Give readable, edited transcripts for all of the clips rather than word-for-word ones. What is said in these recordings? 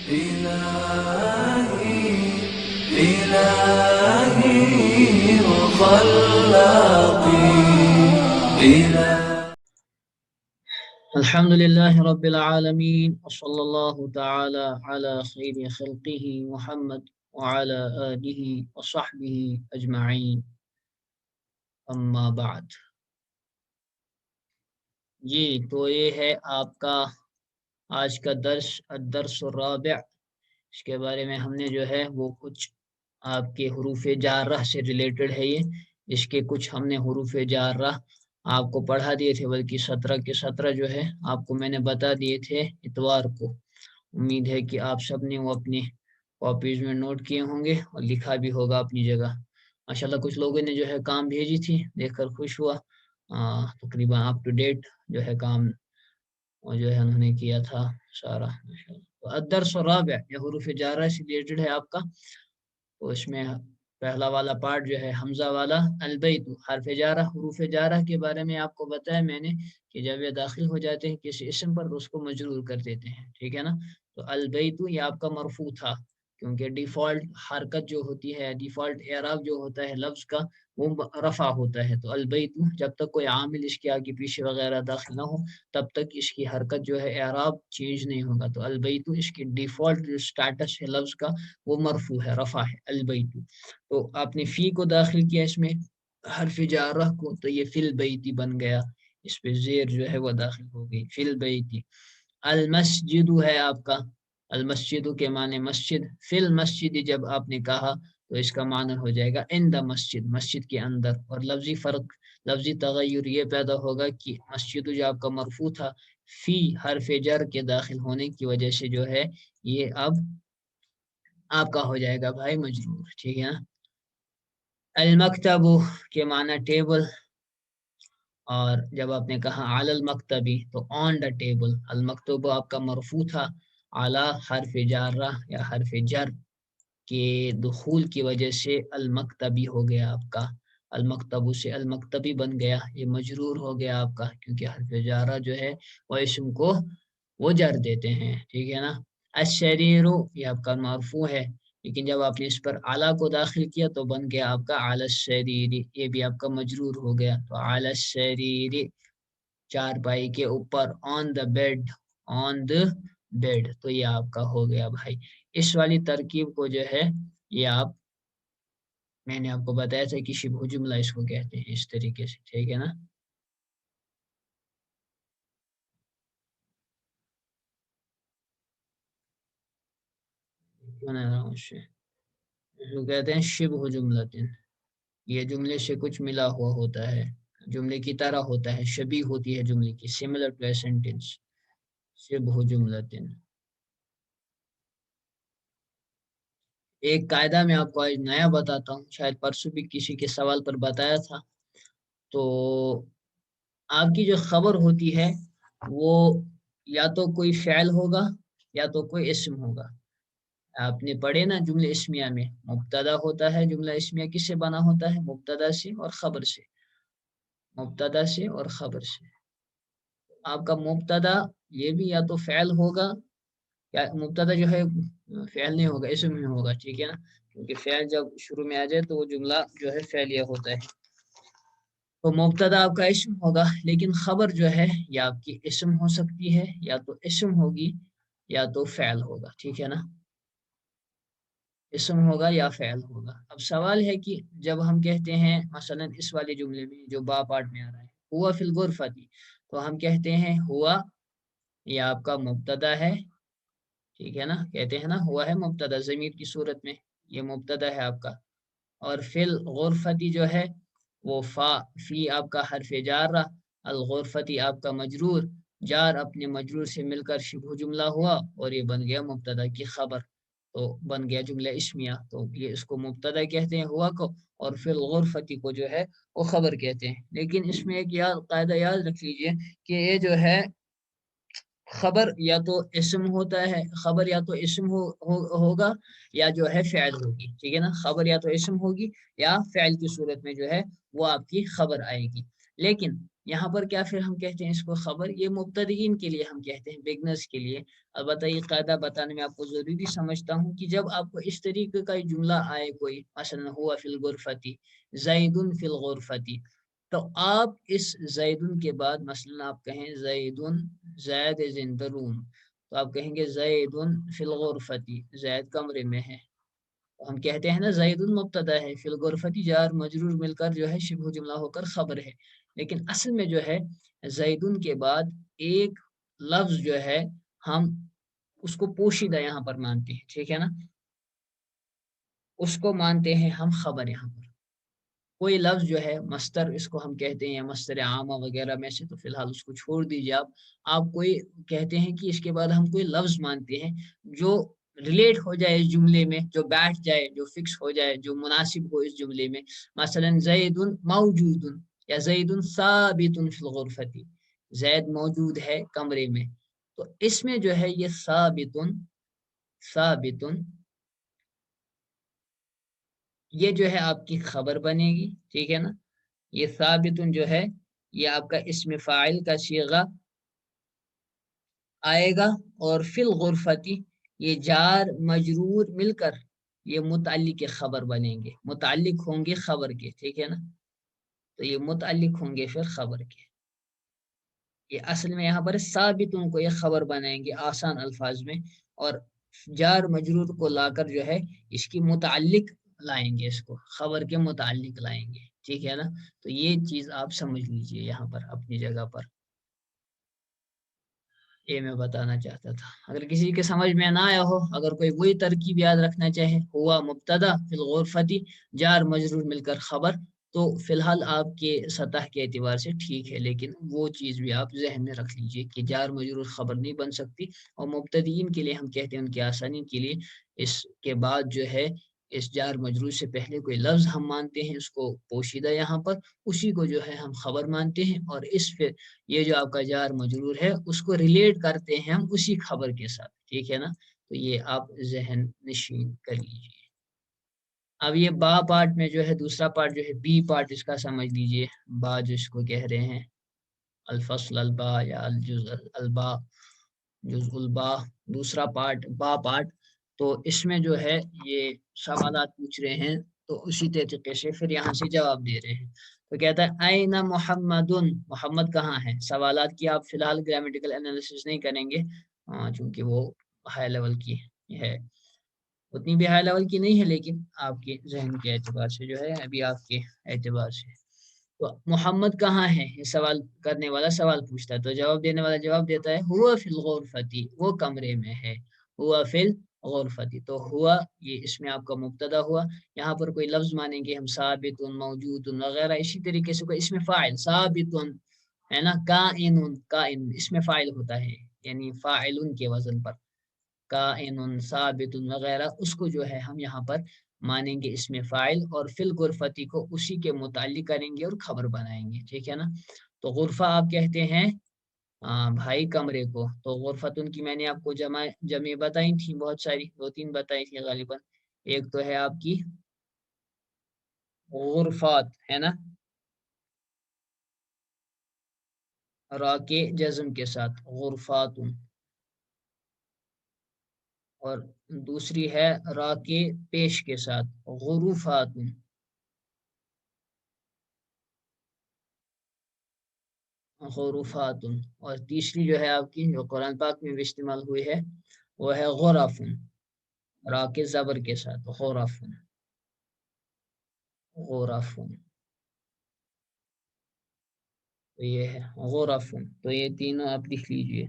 إلهي إلهي وخلاقي الحمد لله رب العالمين وصلى الله تعالى على خير خلقه محمد وعلى آله وصحبه أجمعين أما بعد. جی تو یہ ہے آپ کا آج کا الدرس الرابع. اس کے بارے میں ہم نے جو ہے وہ کچھ آپ کے حروف جارہ سے ریلیٹڈ ہے یہ، جس کے کچھ ہم نے حروف جارہ آپ کو پڑھا دیے تھے، بلکہ 17 کے 17 جو ہے آپ کو میں نے بتا دیے تھے اتوار کو. امید ہے کہ آپ سب نے وہ اپنی کاپیز میں نوٹ کیے ہوں گے اور لکھا بھی ہوگا اپنی جگہ. ماشاءاللہ کچھ لوگوں نے جو ہے کام بھیجی تھی، دیکھ کر خوش ہوا. تقریباً اپ ٹو ڈیٹ جو ہے کام وہ جو ہے انہوں نے کیا تھا سارا. تو الدرس الرابع یہ حروف جارہ سے ریلیٹڈ ہے آپ کا. تو اس میں پہلا والا پارٹ جو ہے حمزہ والا البیت حرف جارہ. حروف جارہ کے بارے میں آپ کو بتایا میں نے کہ جب یہ داخل ہو جاتے ہیں کسی اسم پر تو اس کو مجرور کر دیتے ہیں، ٹھیک ہے نا. تو البیت یہ آپ کا مرفوع تھا کیونکہ ڈیفالٹ حرکت جو ہوتی ہے، ڈیفالٹ اعراب جو ہوتا ہے لفظ کا وہ رفع ہوتا ہے. تو البیت جب تک کوئی عامل اس کے آگے پیچھے وغیرہ داخل نہ ہو تب تک اس کی حرکت جو ہے اعراب چینج نہیں ہوگا. تو البیت اس کی ڈیفالٹ جو سٹیٹس ہے لفظ کا وہ مرفوع ہے، رفع ہے البیت. تو آپ نے فی کو داخل کیا اس میں حرف جارہ کو، تو یہ فی البیت بن گیا، اس پہ زیر جو ہے وہ داخل ہو گئی فی البیت. المسجد ہے آپ کا، المسجد کے معنی مسجد. فی المسجد جب آپ نے کہا تو اس کا معنی ہو جائے گا عند مسجد، مسجد کے اندر. اور لفظی فرق، لفظی تغیر یہ پیدا ہوگا کہ مسجد جو آپ کا مرفوع تھا فی حرف جر کے داخل ہونے کی وجہ سے جو ہے یہ اب آپ کا ہو جائے گا بھائی مجرور، ٹھیک ہے نا. المکتب کے معنی ٹیبل، اور جب آپ نے کہا علی المکتبی تو آن دا ٹیبل. المکتب آپ کا مرفوع تھا، اعلی حرف جارہ یا حرف جر کے دخول کی وجہ سے المکتبی ہو گیا آپ کا. المکتب سے المکتبی بن گیا، یہ مجرور ہو گیا آپ کا کیونکہ حرف جارہ جو ہے وہ اسم کو وہ جر دیتے ہیں، ٹھیک ہے نا. السریر یہ آپ کا مرفوع ہے، لیکن جب آپ نے اس پر اعلیٰ کو داخل کیا تو بن گیا آپ کا علی السریر، یہ بھی آپ کا مجرور ہو گیا. تو علی السریر چار پائی کے اوپر، آن دا بیڈ، آن دا بیڈ. تو یہ آپ کا ہو گیا بھائی. اس والی ترکیب کو جو ہے یہ آپ میں نے آپ کو بتایا تھا کہ شبہ جملہ اس کو کہتے ہیں اس طریقے سے، ٹھیک ہے نا. کہتے ہیں شبہ جملہ، یہ جملے سے کچھ ملا ہوا ہوتا ہے، جملے کی طرح ہوتا ہے، شبیہ ہوتی ہے جملے کی، سملر ٹو اے سینٹینس، شبہ جملہ. ایک قاعدہ میں آپ کو آج نیا بتاتا ہوں، شاید پرسوں بھی کسی کے سوال پر بتایا تھا. تو آپ کی جو خبر ہوتی ہے وہ یا تو کوئی فعل ہوگا یا تو کوئی اسم ہوگا. آپ نے پڑھے نا جملے اسمیہ میں مبتدا ہوتا ہے، جملہ اسمیہ کس سے بنا ہوتا ہے؟ مبتدا سے اور خبر سے، مبتدا سے اور خبر سے. آپ کا مبتدا یہ بھی یا تو فعل ہوگا، یا مبتدا جو ہے فعل نہیں ہوگا، اسم میں ہوگا، ٹھیک ہے نا. کیونکہ فعل جب شروع میں آ جائے تو وہ جملہ جو ہے فعلیہ ہوتا ہے. تو مبتدا آپ کا اسم ہوگا، لیکن خبر جو ہے یا آپ کی اسم ہو سکتی ہے، یا تو اسم ہوگی یا تو فعل ہوگا، ٹھیک ہے نا. اسم ہوگا یا فعل ہوگا. اب سوال ہے کہ جب ہم کہتے ہیں مثلا اس والے جملے میں جو با پارٹ میں آ رہا ہے ہوا فی الغرفتی، تو ہم کہتے ہیں ہوا یہ آپ کا مبتدا ہے، ٹھیک ہے نا. کہتے ہیں نا ہوا ہے مبتدا ضمیر کی صورت میں، یہ مبتدا ہے آپ کا. اور فی الغرفتی جو ہے وہ فی آپ کا حرف جارہ، الغرفتی آپ کا مجرور، جار اپنے مجرور سے مل کر شبہ جملہ ہوا اور یہ بن گیا مبتدا کی خبر، تو بن گیا جملہ اسمیہ. تو یہ اس کو مبتدا کہتے ہیں ہوا کو، اور فی الغرفتی کو جو ہے وہ خبر کہتے ہیں. لیکن اس میں ایک قاعدہ یاد رکھ لیجئے کہ یہ جو ہے خبر یا تو اسم ہوتا ہے، خبر یا تو اسم ہوگا یا جو ہے فعل ہوگی، ٹھیک ہے نا. خبر یا تو اسم ہوگی یا فعل کی صورت میں جو ہے وہ آپ کی خبر آئے گی. لیکن یہاں پر کیا پھر ہم کہتے ہیں اس کو خبر، یہ مبتدئین کے لیے ہم کہتے ہیں، بگنرز کے لیے۔ البتہ یہ قاعدہ بتانے میں آپ کو ضروری سمجھتا ہوں کہ جب آپ کو اس طریقے کا جملہ آئے کوئی، مثلا ہوا فی الغرفتی، زید فی الغرفتی، تو آپ اس زیدن کے بعد مثلا آپ کہیں زیدن، زید از ان دا روم، تو آپ کہیں گے زیدن فی الغرفتی، زید کمرے میں ہے۔ ہم کہتے ہیں نا زیدن مبتدا ہے، فی الغرفتی جار مجرور مل کر جو ہے شبہ جملہ ہو کر خبر ہے، لیکن اصل میں جو ہے زیدن کے بعد ایک لفظ جو ہے ہم اس کو پوشیدہ یہاں پر مانتے ہیں، ٹھیک ہے نا، اس کو مانتے ہیں ہم خبر یہاں پر۔ کوئی لفظ جو ہے مستر اس کو ہم کہتے ہیں، یا مستر عامہ وغیرہ میں سے، تو فی الحال اس کو چھوڑ دیجیے آپ کوئی کہتے ہیں کہ اس کے بعد ہم کوئی لفظ مانتے ہیں جو ریلیٹ ہو جائے اس جملے میں، جو بیٹھ جائے، جو فکس ہو جائے، جو مناسب ہو اس جملے میں، مثلا زید موجود یا زید ثابت فی الغرفتی، زید موجود ہے کمرے میں، تو اس میں جو ہے یہ ثابت، ثابت یہ جو ہے آپ کی خبر بنے گی، ٹھیک ہے نا، یہ ثابت جو ہے یہ آپ کا اسم فاعل کا صیغہ آئے گا، اور فی الغرفتی یہ جار مجرور مل کر یہ متعلق کے خبر بنیں گے، متعلق ہوں گے خبر کے، ٹھیک ہے نا، تو یہ متعلق ہوں گے پھر خبر کے۔ یہ اصل میں یہاں پر ثابتوں کو یہ خبر بنائیں گے آسان الفاظ میں، اور جار مجرور کو لا کر جو ہے اس کی متعلق لائیں گے، اس کو خبر کے متعلق لائیں گے، ٹھیک ہے نا، تو یہ چیز آپ سمجھ لیجئے یہاں پر اپنی جگہ پر، یہ میں بتانا چاہتا تھا۔ اگر کسی کے سمجھ میں نہ آیا ہو، اگر کوئی وہی ترکیب یاد رکھنا چاہے، ہوا مبتدا فی الغرفتی جار مجرور مل کر خبر، تو فی الحال آپ کے سطح کے اعتبار سے ٹھیک ہے، لیکن وہ چیز بھی آپ ذہن میں رکھ لیجئے کہ جار مجرور خبر نہیں بن سکتی، اور مبتدئین کے لیے ہم کہتے ہیں ان کی آسانی کے لیے اس کے بعد جو ہے اس جار مجرور سے پہلے کوئی لفظ ہم مانتے ہیں اس کو پوشیدہ یہاں پر، اسی کو جو ہے ہم خبر مانتے ہیں، اور اس پہ یہ جو آپ کا جار مجرور ہے اس کو ریلیٹ کرتے ہیں ہم اسی خبر کے ساتھ، ٹھیک ہے نا، تو یہ آپ ذہن نشین کر لیجئے۔ اب یہ با پارٹ میں جو ہے دوسرا پارٹ جو ہے بی پارٹ اس کا سمجھ لیجئے، با جو اس کو کہہ رہے ہیں، الفصل البا یا الجزء البا، جزء البا، دوسرا پارٹ با پارٹ، تو اس میں جو ہے یہ سوالات پوچھ رہے ہیں، تو اسی طریقے سے پھر یہاں سے جواب دے رہے ہیں، تو کہتا ہے این محمد، محمد کہاں ہے، سوالات کی آپ فی الحال گرامیٹیکل انالیسس نہیں کریں گے، چونکہ وہ ہائی لیول کی ہے، اتنی بھی ہائی لیول کی نہیں ہے، لیکن آپ کے ذہن کے اعتبار سے جو ہے ابھی آپ کے اعتبار سے، تو محمد کہاں ہے، یہ سوال کرنے والا سوال پوچھتا ہے، تو جواب دینے والا جواب دیتا ہے ہوا فی الغرفتی، وہ کمرے میں ہے، ہوا فی الغرفتی، تو ہوا یہ اس میں آپ کا مبتدا ہوا، یہاں پر کوئی لفظ مانیں گے ہم ثابت، موجود وغیرہ، اسی طریقے سے کوئی اس میں فاعل ثابت ہے نا، کائن، کائن اس میں فاعل ہوتا ہے، یعنی فاعل کے وزن پر، کائن ثابت وغیرہ، اس کو جو ہے ہم یہاں پر مانیں گے اس میں فاعل، اور فی الغرفتی کو اسی کے متعلق کریں گے اور خبر بنائیں گے، ٹھیک ہے نا، تو غرفہ آپ کہتے ہیں بھائی کمرے کو، تو غرفتن کی میں نے آپ کو جمع بتائی تھی بہت ساری، دو تین بتائی تھی غالباً، ایک تو ہے آپ کی غرفات ہے نا، را کے جزم کے ساتھ غرفات، اور دوسری ہے را کے پیش کے ساتھ غروفات، غروفات، اور تیسری جو ہے آپ کی جو قرآن پاک میں بھی استعمال ہوئی ہے وہ ہے غرف، را کے زبر کے ساتھ غرف، غرف، تو یہ ہے غرف، تو یہ تینوں آپ لکھ لیجئے۔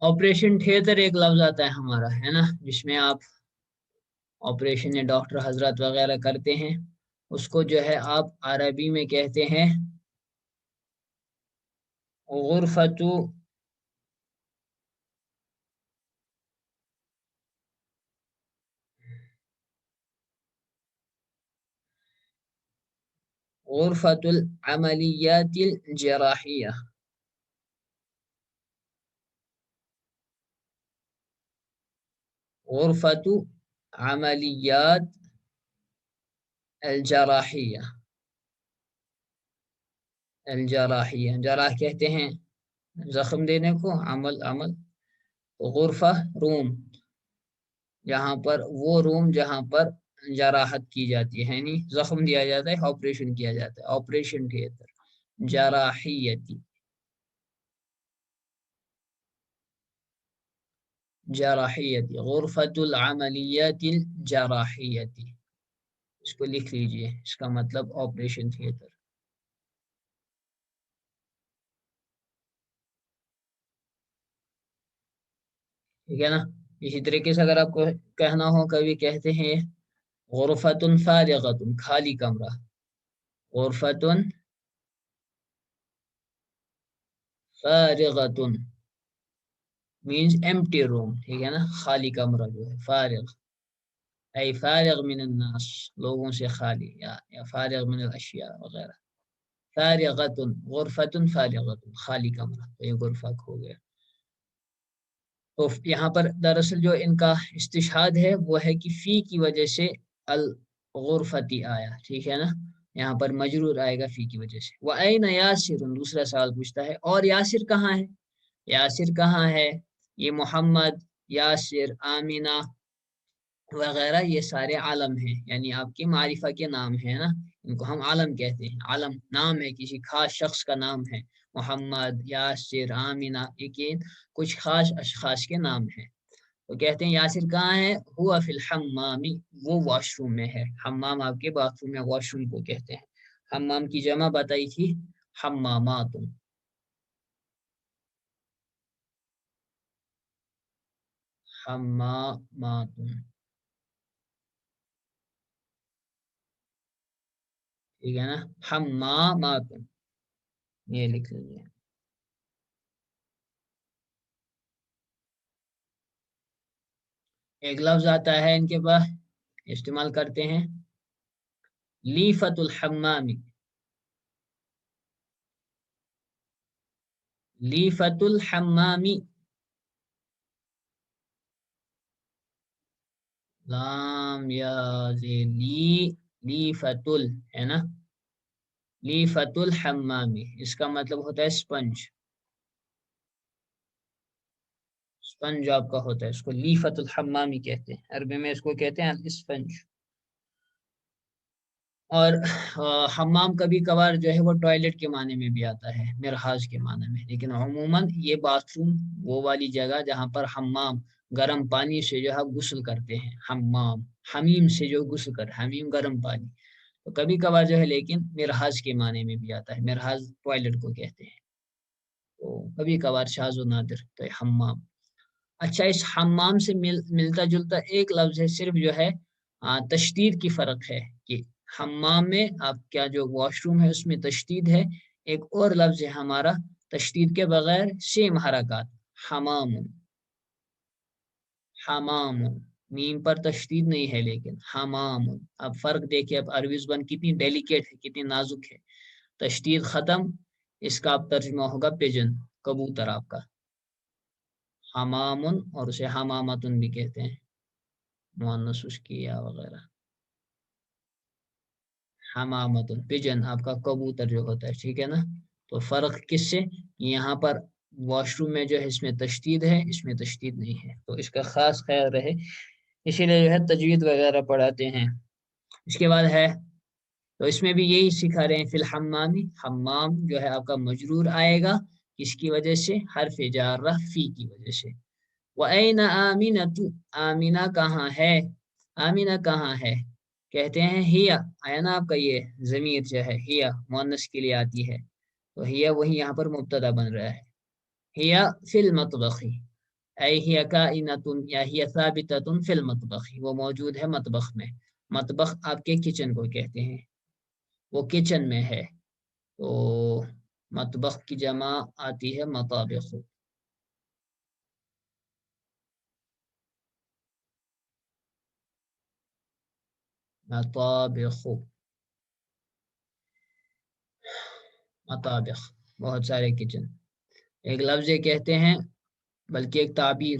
آپریشن تھیٹر ایک لفظ آتا ہے ہمارا، ہے نا، جس میں آپ آپریشن یا ڈاکٹر حضرات وغیرہ کرتے ہیں، اس کو جو ہے آپ عربی میں کہتے ہیں غرفت، غرفت العملیات الجراحیہ، غرفۃ عملیات الجراحیہ. الجراحیہ جراح کہتے ہیں زخم دینے کو، عمل. غرفہ روم، جہاں پر وہ روم جہاں پر جراحت کی جاتی ہے، یعنی زخم دیا جاتا ہے، آپریشن کیا جاتا ہے، آپریشن تھیٹر. جراحیتی، جراحیتی، غرفۃ العملیات الجراحیتی. اس کو لکھ لیجئے، اس کا مطلب آپریشن تھیٹر. ٹھیک ہے نا. اسی طریقے سے اگر آپ کو کہنا ہو، کبھی کہتے ہیں غرفۃ فارغۃ، خالی کمرہ. غرفۃ فارغۃ مینز ایمٹی روم. ٹھیک ہے نا، خالی کمرہ جو ہے فارغ، ای فارغ من الناس، لوگوں سے خالی، یا فارغ من الاشیاء وغیرہ. فارغۃ، غرفۃ فارغۃ، خالی کمرہ، تو یہ غرفہ ہو گیا. تو یہاں پر دراصل جو ان کا استشہاد ہے وہ ہے کہ فی کی وجہ سے الغرفتی آیا. ٹھیک ہے نا، یہاں پر مجرور آئے گا فی کی وجہ سے. وَأَيْنَ یاسر، دوسرا سوال پوچھتا ہے اور یاسر کہاں ہے. یاسر کہاں ہے؟ یہ محمد، یاسر، آمینہ وغیرہ یہ سارے عالم ہیں، یعنی آپ کے معرفہ کے نام ہیں نا، ان کو ہم عالم کہتے ہیں. عالم نام ہے، کسی خاص شخص کا نام ہے. محمد، یاسر، آمینہ، یہ کچھ خاص اشخاص کے نام ہیں. تو کہتے ہیں یاسر کہاں ہے؟ ہوا فی الحمام، وہ واش روم میں ہے. حمام آپ کے باتھ روم یا واش روم کو کہتے ہیں. حمام کی جمع بتائی تھی حمامات. حمامات، ٹھیک ہے نا، حمامات، یہ لکھ لیجیے. ایک لفظ آتا ہے ان کے پاس، استعمال کرتے ہیں، لیفت الحمام. لیفت الحمام، لام یا زی لی، لیفت ال ہے نا، لیفت الحمام، اس کا مطلب ہوتا ہے سپنج. سپنج آپ کا ہوتا ہے، اس کو لیفت الحمامی کہتے ہیں، عربی میں اس کو کہتے ہیں اسفنج. اور حمام کبھی کبھار جو ہے وہ ٹوائلٹ کے معنی میں بھی آتا ہے، مرحاض کے معنی میں، لیکن عموماً یہ باتھ روم وہ والی جگہ جہاں پر حمام گرم پانی سے جو ہے غسل کرتے ہیں. حمام، حمیم سے جو غسل کر، حمیم گرم پانی. تو کبھی کبھار جو ہے لیکن مرحاض کے معنی میں بھی آتا ہے، مرحاض ٹوائلٹ کو کہتے ہیں. تو کبھی کبھار شاذ و نادر تو حمام. اچھا، اس حمام سے ملتا جلتا ایک لفظ ہے صرف، جو ہے تشدید کی فرق ہے کہ حمام میں آپ کا جو واش روم ہے اس میں تشدید ہے. ایک اور لفظ ہے ہمارا تشدید کے بغیر سیم حرکات، حمام. حمام، میم پر تشدید نہیں ہے لیکن حمام. اب فرق دیکھیں، اب عربی زبان کتنی ڈیلیکیٹ ہے، کتنی نازک ہے. تشدید ختم، اس کا اب ترجمہ ہوگا پیجن، کبوتر آپ کا. حمام، اور اسے حمامتن بھی کہتے ہیں، مؤنث اس کی یا وغیرہ. حمامتن پیجن، آپ کا کبوتر جو ہوتا ہے. ٹھیک ہے نا. تو فرق کس سے؟ یہاں پر واش روم میں جو ہے اس میں تشدید ہے، اس میں تشدید نہیں ہے. تو اس کا خاص خیال رہے، اسی لیے جو ہے تجوید وغیرہ پڑھاتے ہیں. اس کے بعد ہے، تو اس میں بھی یہی سکھا رہے ہیں، فی الحمامی، حمام جو ہے آپ کا مجرور آئے گا، کس کی وجہ سے؟ حرف جارہ فی کی وجہ سے. وَأَيْنَ آمِنَةُ، آمینہ کہاں ہے؟ آمینہ کہاں ہے؟ کہتے ہیں ہیا، آیا نا آپ کا یہ ضمیر جو ہے ہیا مؤنث کے لیے آتی ہے، تو ہیا وہی یہاں پر مبتدا بن رہا ہے. ہیا فی المطبخ، ای ہیا کائنۃ یا ہیا ثابتۃ فی المطبخ، وہ موجود ہے مطبخ میں. مطبخ آپ کے کچن کو کہتے ہیں، وہ کچن میں ہے. تو مطبخ کی جمع آتی ہے مطابخ. مطابخ، مطابخ، بہت سارے کچن. ایک لفظ یہ کہتے ہیں، بلکہ ایک تعبیر،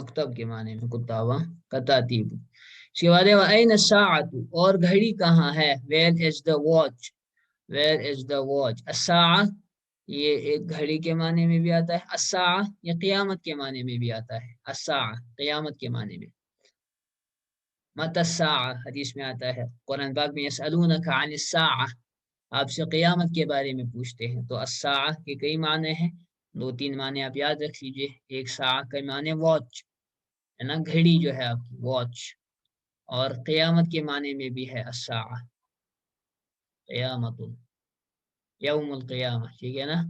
مکتب کے معنی میں کتابہ کتاتیب. اس کے بعد ہے وَأَيْنَ السَّاعَةُ اور گھڑی کہاں ہے. Where is the watch. Where is the watch. الساعہ یہ ایک گھڑی کے معنی میں بھی آتا ہے. الساعہ یہ قیامت کے معنی میں بھی آتا ہے. الساعہ قیامت کے معنی میں. متی الساعہ حدیث میں آتا ہے قرآن پاک میں یسألونک عن الساعہ آپ سے قیامت کے بارے میں پوچھتے ہیں. تو الساعہ کے کئی معنی ہیں. 2-3 معنی آپ یاد رکھ لیجئے. ایک ساعہ کا معنی واچ ہے نا گھڑی جو ہے آپ کی واچ. اور قیامت کے معنی میں بھی ہے الساعہ قیامت یوم القیامہ. ٹھیک ہے نا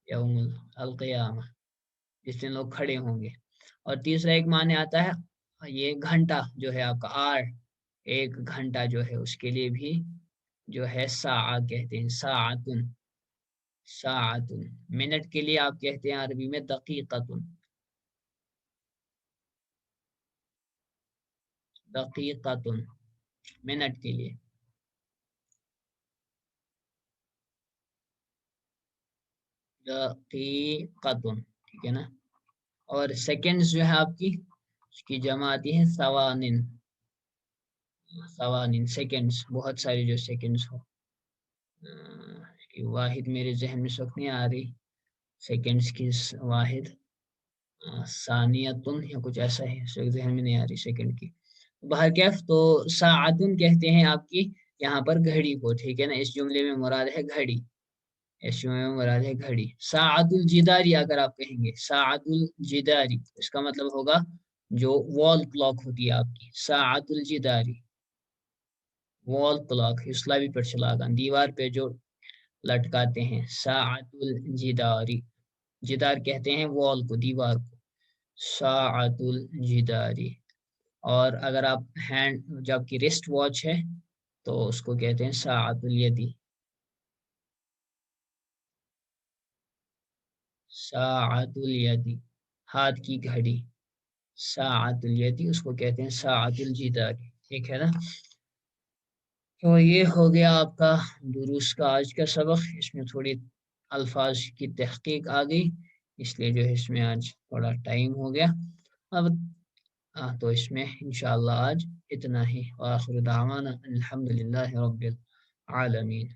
یوم القیامہ جس دن لوگ کھڑے ہوں گے. اور تیسرا ایک معنی آتا ہے یہ گھنٹہ جو ہے آپ کا آر ایک گھنٹہ جو ہے اس کے لیے بھی جو ہے ساعہ کہتے ہیں. ساعتن ساعتن. منٹ کے لیے آپ کہتے ہیں عربی میں دقیقتن. دقیقتن منٹ کے لیے. دقیقتن. ٹھیک ہے نا. اور سیکنڈز جو ہے آپ کی اس کی جمع آتی ہے ثوانن. ثوانن سیکنڈز بہت ساری جو سیکنڈز ہو. واحد میرے ذہن میں وقت نہیں آ رہی. سیکنڈز کی واحد ثانیتن یا کچھ ایسا ہے ذہن میں نہیں آ رہی سیکنڈ کی. بہرکیف تو ساعتن کہتے ہیں آپ کی یہاں پر گھڑی کو. ٹھیک ہے نا. اس جملے میں مراد ہے گھڑی. اس جملے میں مراد ہے گھڑی. ساعت الجداری اگر آپ کہیں گے ساعت الجداری اس کا مطلب ہوگا جو وال کلاک ہوتی ہے آپ کی. ساعت الجداری وال کلاک اسلامی پر چلا گا دیوار پہ جو لٹکاتے ہیں. ساعت الجداری جدار کہتے ہیں وال کو دیوار کو. ساعت الجداری. اور اگر آپ ہینڈ جب کی ریسٹ واچ ہے تو اس کو کہتے ہیں ساعت الیدی. ساعت الیدی ہاتھ کی گھڑی. ساعت الیدی اس کو کہتے ہیں ساعت الجداری. ٹھیک ہے نا. تو یہ ہو گیا آپ کا دروس کا آج کا سبق. اس میں تھوڑی الفاظ کی تحقیق آ گئی اس لیے جو ہے اس میں آج تھوڑا ٹائم ہو گیا. اب تو اس میں انشاءاللہ آج اتنا ہی. وآخر دعوانا الحمدللہ رب العالمین.